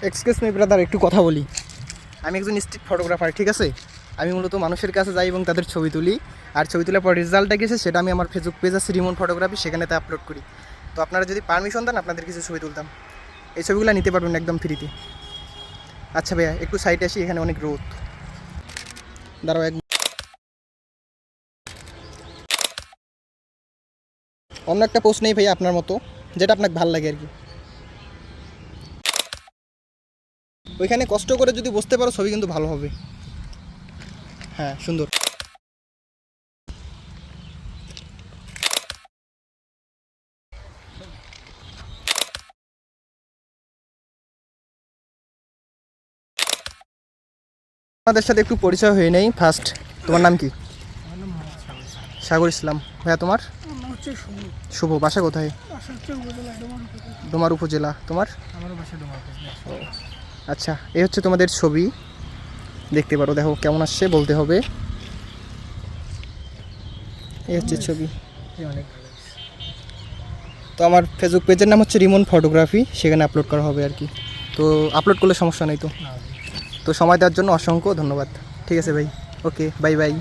Excuse me brother, একটু কথা বলি। আমি একজন স্ট্রিট ফটোগ্রাফার, ঠিক আছে? আমি মূলত মানুষের কাছে যাই এবং তাদের ছবি তুলি, আর ছবি তোলার পর রেজাল্টটা গেছে সেটা আমি আমার ফেসবুক পেজ আছে রিমন ফটোগ্রাফি, সেখানেতে আপলোড করি। তো আপনারা যদি পারমিশন দেন আপনাদের কিছু ছবি তুলতাম, এই ছবিগুলো নিতে পারবেন একদম ফ্রিতে। আচ্ছা ভাইয়া, একটু সাইডে আসি, এখানে অনেক রোদ। দাঁড়াও অন্য একটা পোস্ট নেই ভাইয়া আপনার মতো, যেটা আপনাকে ভালো লাগে আর কি। ওইখানে কষ্ট করে যদি বসতে পারো ছবি কিন্তু ভালো হবে। হ্যাঁ, সুন্দর। আমাদের সাথে একটু পরিচয় হয়ে নেই ফার্স্ট। তোমার নাম কি? সাগর ইসলাম। ভাইয়া তোমার? শুভ। বাসা কোথায়? ডোমার উপজেলা। তোমার? আচ্ছা, এই হচ্ছে তোমাদের ছবি, দেখতে পারো। দেখো কেমন আসছে, বলতে হবে। এই হচ্ছে ছবি। তো আমার ফেসবুক পেজের নাম হচ্ছে রিমন ফটোগ্রাফি, সেখানে আপলোড করা হবে আর কি। তো আপলোড করলে সমস্যা নেই তো? তো সময় দেওয়ার জন্য অসংখ্য ধন্যবাদ। ঠিক আছে ভাই, ওকে, বাই বাই।